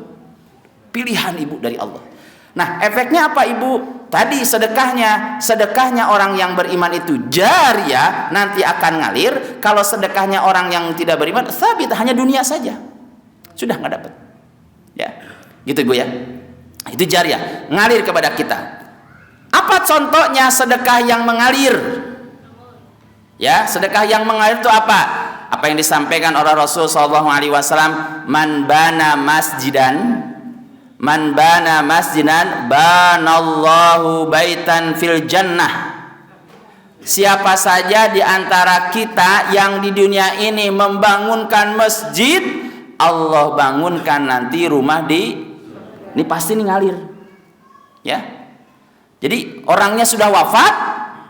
pilihan ibu dari Allah. Nah, efeknya apa ibu? Tadi sedekahnya orang yang beriman itu jariyah, nanti akan ngalir. Kalau sedekahnya orang yang tidak beriman, sabit, hanya dunia saja, sudah nggak dapat. Ya, gitu ibu ya. Itu jariyah, ngalir kepada kita. Apa contohnya sedekah yang mengalir? Ya, sedekah yang mengalir itu apa? Apa yang disampaikan oleh Rasul SAW, man bana masjidan banallahu baitan fil jannah. Siapa saja di antara kita yang di dunia ini membangunkan masjid, Allah bangunkan nanti rumah ini pasti ngalir. Ya. Jadi orangnya sudah wafat,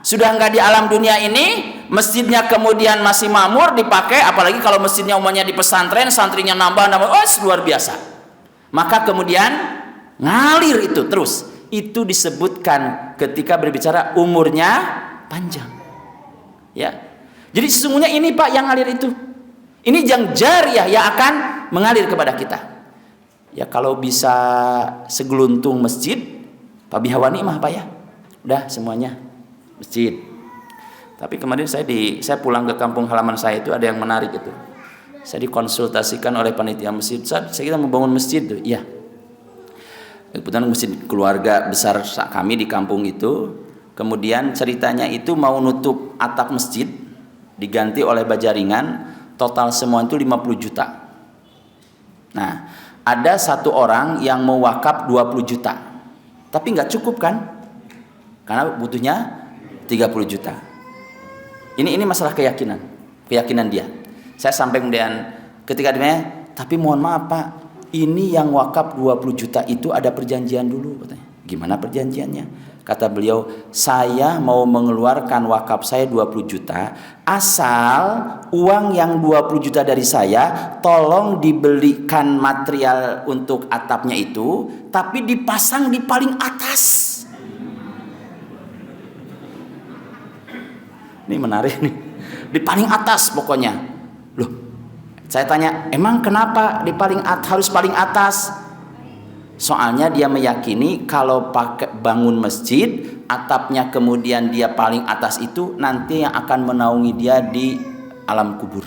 sudah enggak di alam dunia ini, masjidnya kemudian masih makmur dipakai, apalagi kalau masjidnya umumnya di pesantren, santrinya nambah, luar biasa. Maka kemudian ngalir itu terus. Itu disebutkan ketika berbicara umurnya panjang. Ya. Jadi sesungguhnya ini Pak yang ngalir itu. Ini yang jariyah yang akan mengalir kepada kita. Ya kalau bisa segeluntung masjid, Pak bihawa nikmah Pak ya. Udah semuanya masjid. Tapi kemarin saya pulang ke kampung halaman saya itu ada yang menarik itu. Saya dikonsultasikan oleh panitia masjid. Saya kita mau bangun masjid tuh. Iya. Kebetulan masjid keluarga besar kami di kampung itu. Kemudian ceritanya itu mau nutup atap masjid, diganti oleh baja ringan, total semua itu 50 juta. Nah, ada satu orang yang mau wakaf 20 juta. Tapi nggak cukup kan? Karena butuhnya 30 juta. Ini masalah keyakinan dia. Saya sampai kemudian ketika dia, tapi mohon maaf Pak, ini yang wakaf 20 juta itu ada perjanjian dulu katanya. Gimana perjanjiannya? Kata beliau, saya mau mengeluarkan wakaf saya 20 juta, asal uang yang 20 juta dari saya tolong dibelikan material untuk atapnya itu, tapi dipasang di paling atas. Ini menarik nih. Di paling atas pokoknya. Loh, saya tanya, emang kenapa harus paling atas? Soalnya dia meyakini kalau pakai bangun masjid, atapnya kemudian dia paling atas itu nanti yang akan menaungi dia di alam kubur.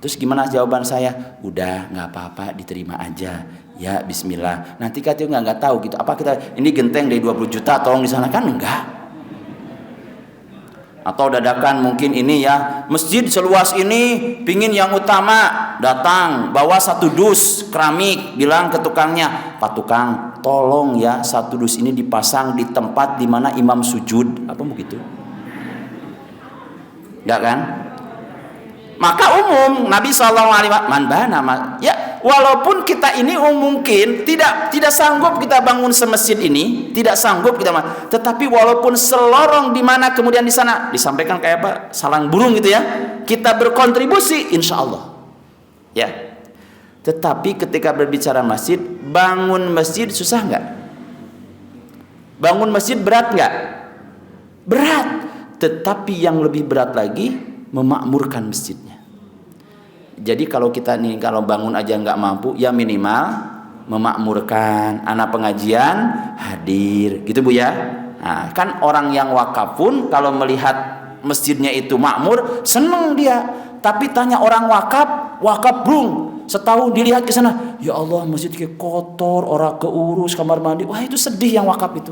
Terus gimana jawaban saya? Udah nggak apa-apa, diterima aja. Ya Bismillah. Nanti katanya nggak tahu gitu. Apa kita ini genteng dari 20 juta tolong di sana kan enggak? Atau dadakan mungkin ini ya masjid seluas ini pingin yang utama, datang bawa 1 dus keramik, bilang ke tukangnya, Pak tukang tolong ya 1 dus ini dipasang di tempat di mana imam sujud, apa begitu? Enggak kan? Maka umum Nabi SAW man bana ya, walaupun kita ini mungkin tidak sanggup kita bangun semasjid ini, tidak sanggup kita, tetapi walaupun selorong di mana kemudian di sana disampaikan kayak apa salang burung gitu ya, kita berkontribusi insya Allah ya. Tetapi ketika berbicara masjid, bangun masjid susah nggak? Bangun masjid berat nggak? Berat. tetapi yang lebih berat lagi memakmurkan masjidnya. Jadi kalau kita nih kalau bangun aja nggak mampu, ya minimal memakmurkan, anak pengajian hadir, gitu Bu ya. Nah, kan orang yang wakaf pun kalau melihat masjidnya itu makmur, seneng dia. Tapi tanya orang wakaf brung, setahun dilihat ke sana, ya Allah masjid kayak kotor, orang keurus kamar mandi, wah itu sedih yang wakaf itu.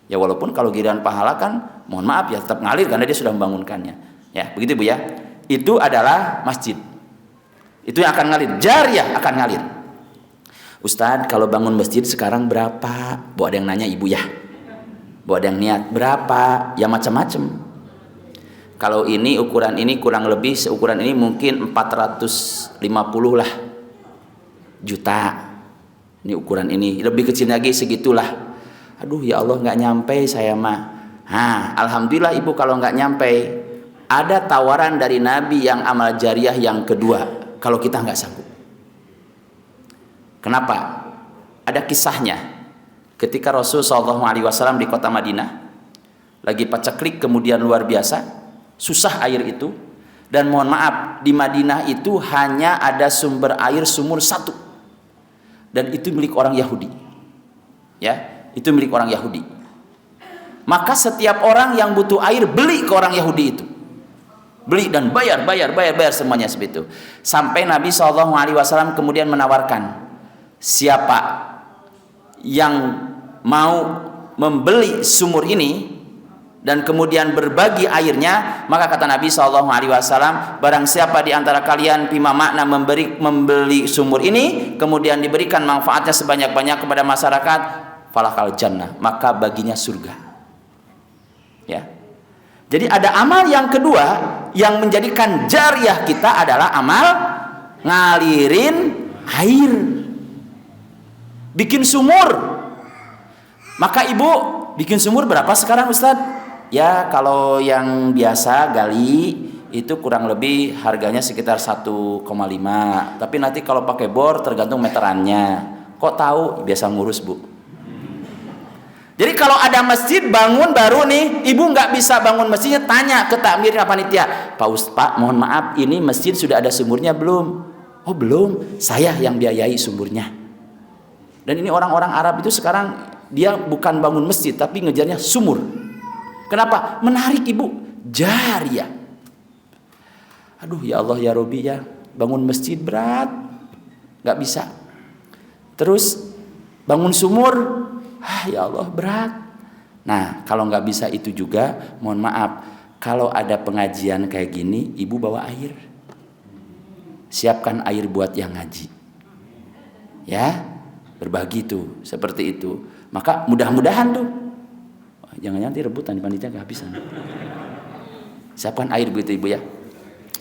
Ya walaupun kalau giliran pahala kan mohon maaf ya tetap ngalir karena dia sudah membangunkannya. Ya, begitu Bu ya. Itu adalah masjid. Itu yang akan ngalir, jariyah akan ngalir. Ustadz, kalau bangun masjid sekarang berapa? Bu ada yang nanya Ibu ya. Bu ada yang niat berapa? Ya macam-macam. Kalau ini ukuran ini kurang lebih seukuran ini mungkin 450 lah juta. Ini ukuran ini, lebih kecil lagi segitulah. Aduh ya Allah nggak nyampe saya mah. Alhamdulillah Ibu kalau nggak nyampe, ada tawaran dari Nabi yang amal jariyah yang kedua. Kalau kita nggak sanggup, kenapa? Ada kisahnya. Ketika Rasul SAW di kota Madinah lagi paceklik kemudian luar biasa, susah air itu. Dan mohon maaf, di Madinah itu hanya ada sumber air sumur satu, dan itu milik orang Yahudi. Ya. Itu milik orang Yahudi. Maka setiap orang yang butuh air beli ke orang Yahudi itu. Beli dan bayar semuanya seperti itu. Sampai Nabi SAW kemudian menawarkan, siapa yang mau membeli sumur ini dan kemudian berbagi airnya, maka kata Nabi SAW, barang siapa di antara kalian bima makna membeli sumur ini kemudian diberikan manfaatnya sebanyak-banyak kepada masyarakat, falakal jannah, maka baginya surga. Ya. Jadi ada amal yang kedua yang menjadikan jariyah kita adalah amal ngalirin air. Bikin sumur. Maka Ibu bikin sumur berapa sekarang Ustadz? Ya kalau yang biasa gali itu kurang lebih harganya sekitar 1,5. Tapi nanti kalau pakai bor tergantung meterannya. Kok tahu? Biasa ngurus Bu. Jadi kalau ada masjid bangun baru nih, Ibu nggak bisa bangun masjidnya, tanya ke takmirnya panitia, Pak mohon maaf ini masjid sudah ada sumurnya belum? Oh belum, saya yang biayai sumurnya. Dan ini orang-orang Arab itu sekarang dia bukan bangun masjid tapi ngejarnya sumur. Kenapa? Menarik Ibu, jariyah. Aduh ya Allah ya Robi ya, bangun masjid berat, nggak bisa. Terus bangun sumur, ya Allah berat. Nah kalau nggak bisa itu juga, mohon maaf, kalau ada pengajian kayak gini, Ibu bawa air, siapkan air buat yang ngaji, ya berbagi tuh seperti itu. Maka mudah-mudahan tuh, jangan nanti rebutan panitia kehabisan. Siapkan air begitu Ibu ya.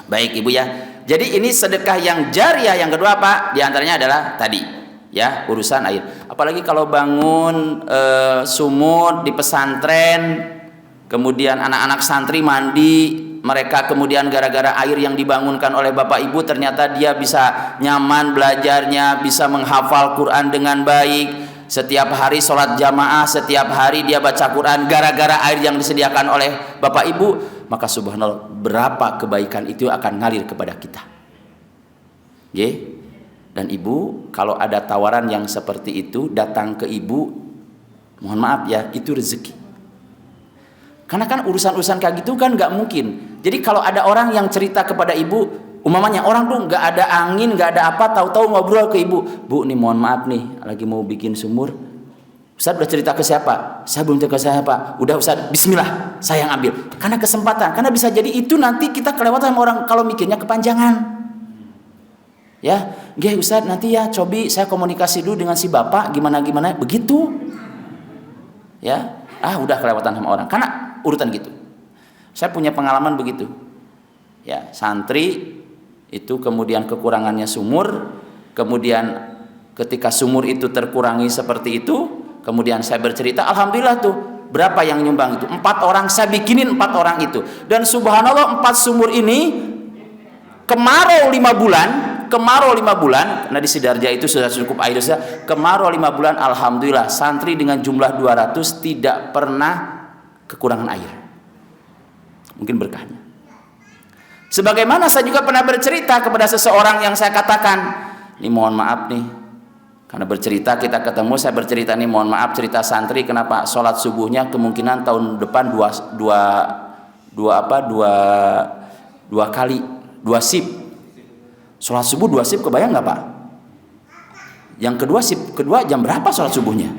Baik Ibu ya. Jadi ini sedekah yang jariyah yang kedua apa? Di antaranya adalah tadi. Ya urusan air, apalagi kalau bangun sumur di pesantren, kemudian anak-anak santri mandi, mereka kemudian gara-gara air yang dibangunkan oleh Bapak Ibu ternyata dia bisa nyaman belajarnya, bisa menghafal Quran dengan baik, setiap hari sholat jamaah, setiap hari dia baca Quran gara-gara air yang disediakan oleh Bapak Ibu, maka subhanallah berapa kebaikan itu akan ngalir kepada kita. Oke? Dan Ibu kalau ada tawaran yang seperti itu datang ke Ibu, mohon maaf ya, itu rezeki. Karena kan urusan-urusan kayak gitu kan nggak mungkin. Jadi kalau ada orang yang cerita kepada Ibu, umpamanya orang tuh nggak ada angin, nggak ada apa, tahu-tahu ngobrol ke Ibu, Bu nih mohon maaf nih lagi mau bikin sumur, Ustaz udah cerita ke siapa? Saya belum cerita ke siapa. Udah Ustaz, bismillah saya yang ambil. Karena kesempatan, karena bisa jadi itu nanti kita kelewatan sama orang kalau mikirnya kepanjangan. Ya, nggih Ustaz nanti ya cobi saya komunikasi dulu dengan si Bapak gimana begitu. Ya, udah kelewatan sama orang karena urutan gitu. Saya punya pengalaman begitu. Ya, santri itu kemudian kekurangannya sumur, kemudian ketika sumur itu terkurangi seperti itu, kemudian saya bercerita, alhamdulillah tuh berapa yang nyumbang itu? 4 orang, saya bikinin 4 orang itu. Dan subhanallah 4 sumur ini kemarau 5 bulan, karena di Sidarja itu sudah cukup air sudah. Kemarau 5 bulan, alhamdulillah santri dengan jumlah 200 tidak pernah kekurangan air. Mungkin berkahnya. Sebagaimana saya juga pernah bercerita kepada seseorang yang saya katakan, ini mohon maaf nih, karena bercerita kita ketemu, saya bercerita nih, mohon maaf cerita santri, kenapa sholat subuhnya kemungkinan tahun depan dua kali, 2 sip. Sholat subuh 2 sip, kebayang nggak Pak? Yang kedua sip kedua jam berapa sholat subuhnya?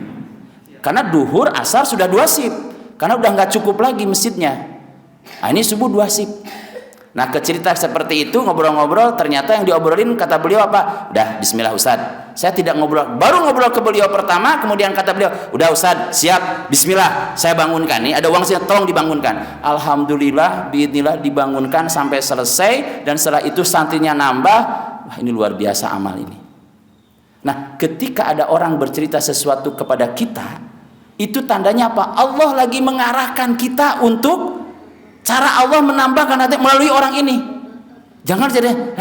Karena duhur asar sudah 2 sip, karena udah nggak cukup lagi masjidnya. Nah, ini subuh 2 sip. Nah, kecerita seperti itu, ngobrol-ngobrol, ternyata yang diobrolin kata beliau apa? Udah, bismillah Ustaz. Saya tidak ngobrol, baru ngobrol ke beliau pertama, kemudian kata beliau, udah Ustaz, siap, bismillah, saya bangunkan. Nih ada uang sih, tolong dibangunkan. Alhamdulillah, biidznillah dibangunkan sampai selesai, dan setelah itu santrinya nambah. Wah, ini luar biasa amal ini. Nah, ketika ada orang bercerita sesuatu kepada kita, itu tandanya apa? Allah lagi mengarahkan kita untuk cara Allah menambahkan hati melalui orang ini. Jangan jadi,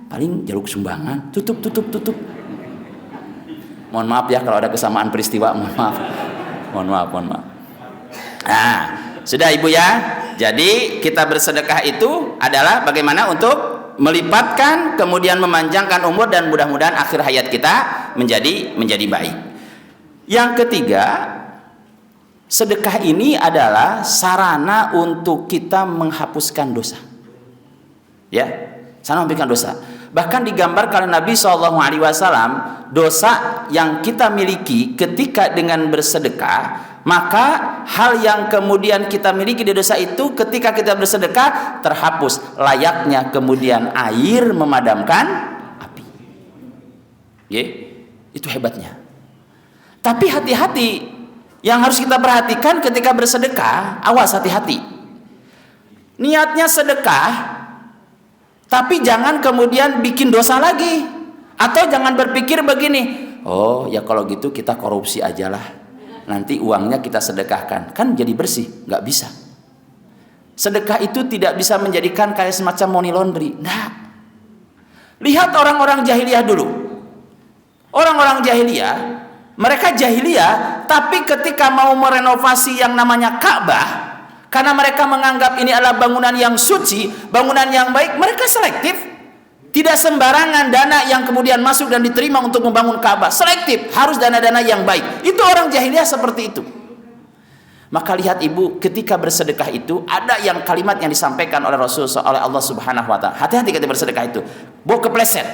paling jaluk sumbangan, tutup. Mohon maaf ya kalau ada kesamaan peristiwa, mohon maaf. Nah, sudah Ibu ya. Jadi kita bersedekah itu adalah bagaimana untuk melipatkan, kemudian memanjangkan umur, dan mudah-mudahan akhir hayat kita menjadi baik. Yang ketiga, sedekah ini adalah sarana untuk kita menghapuskan dosa. Ya, sarana menghapuskan dosa. Bahkan digambarkan Nabi SAW, dosa yang kita miliki ketika dengan bersedekah, maka hal yang kemudian kita miliki di dosa itu ketika kita bersedekah terhapus, layaknya kemudian air memadamkan api. Ya, itu hebatnya. Tapi hati-hati, yang harus kita perhatikan ketika bersedekah, awas, hati-hati. Niatnya sedekah, tapi jangan kemudian bikin dosa lagi. Atau jangan berpikir begini, oh ya kalau gitu kita korupsi aja lah, nanti uangnya kita sedekahkan, kan jadi bersih. Nggak bisa. Sedekah itu tidak bisa menjadikan kayak semacam money laundry. Nah, lihat orang-orang jahiliyah dulu. Orang-orang jahiliyah, mereka jahiliyah, tapi ketika mau merenovasi yang namanya Ka'bah, karena mereka menganggap ini adalah bangunan yang suci, bangunan yang baik, mereka selektif. Tidak sembarangan dana yang kemudian masuk dan diterima untuk membangun Ka'bah. Selektif, harus dana-dana yang baik. Itu orang jahiliyah seperti itu. Maka lihat Ibu, ketika bersedekah itu ada yang kalimat yang disampaikan oleh oleh Allah Subhanahu wa taala. Hati-hati ketika bersedekah itu. Kepleset.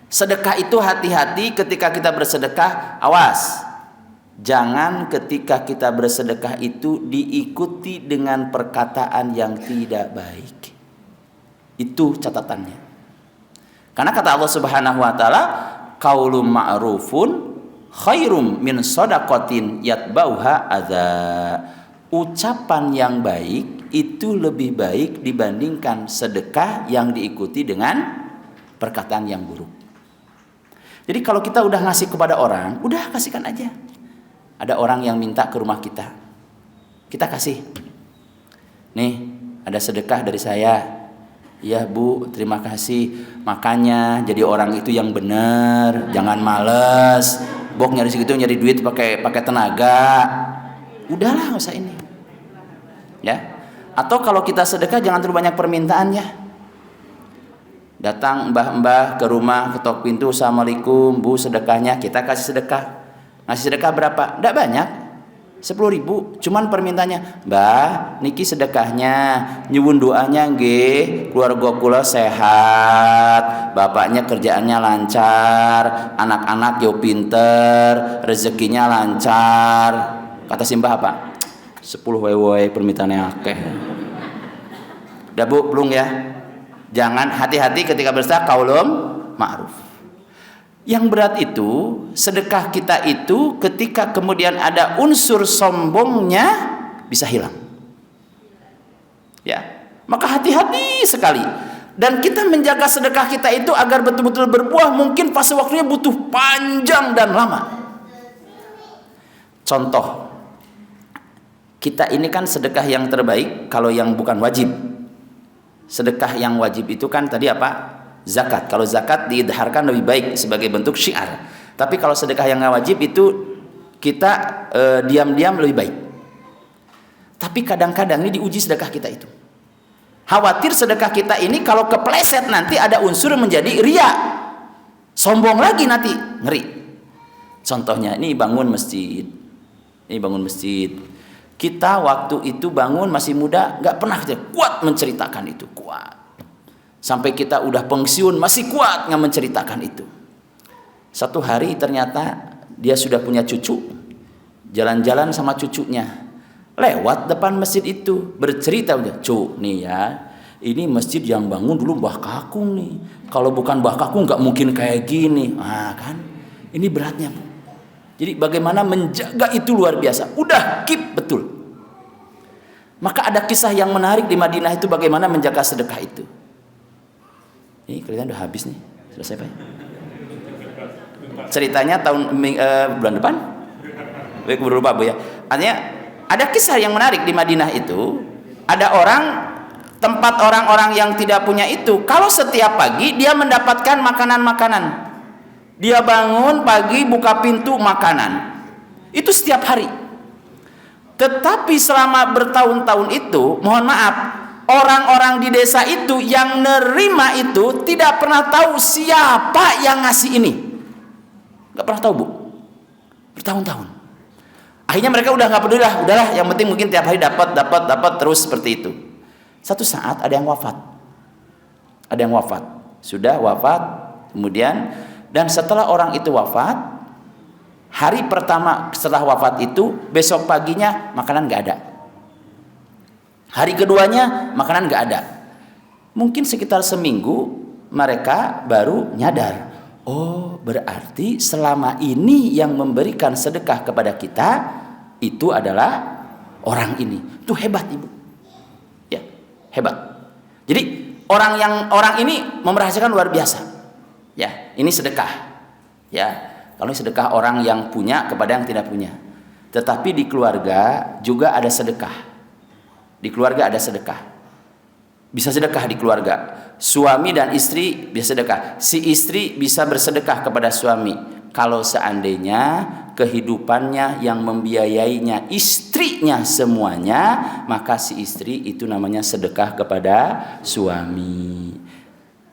Sedekah itu hati-hati ketika kita bersedekah, awas. Jangan ketika kita bersedekah itu diikuti dengan perkataan yang tidak baik. Itu catatannya. Karena kata Allah Subhanahu wa taala, qaulun ma'rufun khairum min shadaqatin yatbauha adza. Ucapan yang baik itu lebih baik dibandingkan sedekah yang diikuti dengan perkataan yang buruk. Jadi kalau kita udah ngasih kepada orang, udah kasihkan aja. Ada orang yang minta ke rumah kita, kita kasih. Nih, ada sedekah dari saya. Ya Bu, terima kasih. Makanya jadi orang itu yang benar, jangan males. Bok nyari segitu, nyari duit pakai tenaga. Udahlah, nggak usah ini. Ya. Atau kalau kita sedekah jangan terlalu banyak permintaannya. Datang mbah-mbah ke rumah, ketok pintu, assalamualaikum Bu, sedekahnya, kita kasih sedekah. Ngasih sedekah berapa? Tidak banyak, 10.000. Cuman permintaannya, Mbah niki sedekahnya, nyuwun doanya nggih, keluarga kula sehat, bapaknya kerjaannya lancar, anak-anak yo pinter, rezekinya lancar. Kata si Mbah apa? 10 wewe permintaannya akeh. Udah Bu, belum ya? Jangan, hati-hati ketika bersedekah, qaulun ma'ruf. Yang berat itu, sedekah kita itu ketika kemudian ada unsur sombongnya bisa hilang. Ya, maka hati-hati sekali. Dan kita menjaga sedekah kita itu agar betul-betul berbuah, mungkin fase waktunya butuh panjang dan lama. Contoh, kita ini kan sedekah yang terbaik kalau yang bukan wajib. Sedekah yang wajib itu kan tadi apa? Zakat. Kalau zakat diidharkan lebih baik sebagai bentuk syiar. Tapi kalau sedekah yang wajib itu kita diam-diam lebih baik. Tapi kadang-kadang ini diuji sedekah kita itu. Khawatir sedekah kita ini kalau kepleset nanti ada unsur menjadi riya. Sombong lagi nanti, ngeri. Contohnya ini bangun masjid. Kita waktu itu bangun masih muda, nggak pernah kita kuat menceritakan itu, kuat. Sampai kita udah pensiun masih kuat nggak menceritakan itu. Satu hari ternyata dia sudah punya cucu, jalan-jalan sama cucunya, lewat depan masjid itu bercerita, "Cu, nih ya, ini masjid yang bangun dulu Mbah Kakung nih. Kalau bukan Mbah Kakung nggak mungkin kayak gini." Ah kan, ini beratnya. Jadi bagaimana menjaga itu luar biasa. Udah keep betul. Maka ada kisah yang menarik di Madinah itu bagaimana menjaga sedekah itu. Ini kelihatan udah habis nih. Selesai Pak. Ceritanya bulan depan. Baik, lupa Bu ya. Artinya ada kisah yang menarik di Madinah itu. Ada tempat orang-orang yang tidak punya itu. Kalau setiap pagi dia mendapatkan makanan-makanan. Dia bangun pagi buka pintu makanan. Itu setiap hari. Tetapi selama bertahun-tahun itu, mohon maaf, orang-orang di desa itu yang nerima itu tidak pernah tahu siapa yang ngasih ini. Gak pernah tahu Bu. Bertahun-tahun. Akhirnya mereka udah gak peduli lah, udahlah yang penting mungkin tiap hari dapat terus seperti itu. Satu saat ada yang wafat. Sudah wafat, kemudian dan setelah orang itu wafat, hari pertama setelah wafat itu, besok paginya makanan gak ada. Hari keduanya makanan gak ada. Mungkin sekitar seminggu mereka baru nyadar, oh berarti selama ini yang memberikan sedekah kepada kita itu adalah orang ini. Itu hebat Ibu. Ya, hebat. Jadi orang ini merahasiakan luar biasa. Ya, ini sedekah. Ya, kalau sedekah orang yang punya kepada yang tidak punya. Tetapi di keluarga juga ada sedekah. Di keluarga ada sedekah. Bisa sedekah di keluarga. Suami dan istri bisa sedekah. Si istri bisa bersedekah kepada suami. Kalau seandainya kehidupannya yang membiayainya istrinya semuanya, maka si istri itu namanya sedekah kepada suami.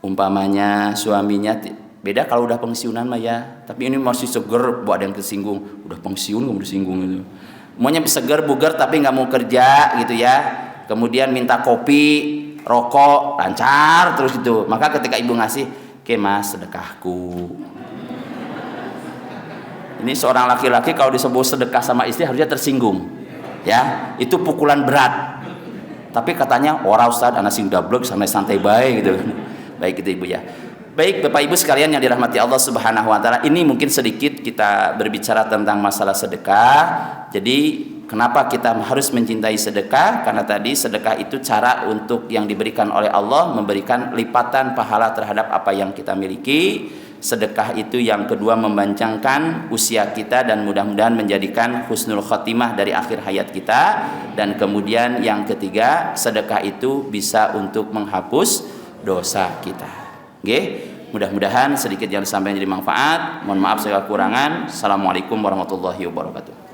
Umpamanya suaminya beda kalau udah pensiunan mah ya, tapi ini masih seger, buat ada yang tersinggung, udah pensiun kamu disinggung itu. Maunya seger bugar tapi nggak mau kerja gitu ya. Kemudian minta kopi, rokok, lancar terus itu. Maka ketika ibu ngasih, "Oke Mas, sedekahku." Ini seorang laki-laki kalau disebut sedekah sama istri harusnya tersinggung. Ya, itu pukulan berat. Tapi katanya, "Ora Ustaz, anak sing dablek santai-santai baik gitu." Baik itu Ibu ya. Baik Bapak Ibu sekalian yang dirahmati Allah Subhanahu wa taala, ini mungkin sedikit kita berbicara tentang masalah sedekah. Jadi kenapa kita harus mencintai sedekah? Karena tadi sedekah itu cara untuk yang diberikan oleh Allah memberikan lipatan pahala terhadap apa yang kita miliki. Sedekah itu yang kedua memanjangkan usia kita dan mudah-mudahan menjadikan husnul khotimah dari akhir hayat kita. Dan kemudian yang ketiga, sedekah itu bisa untuk menghapus dosa kita. Oke, mudah-mudahan sedikit yang disampaikan jadi manfaat. Mohon maaf segala kekurangan. Assalamualaikum warahmatullahi wabarakatuh.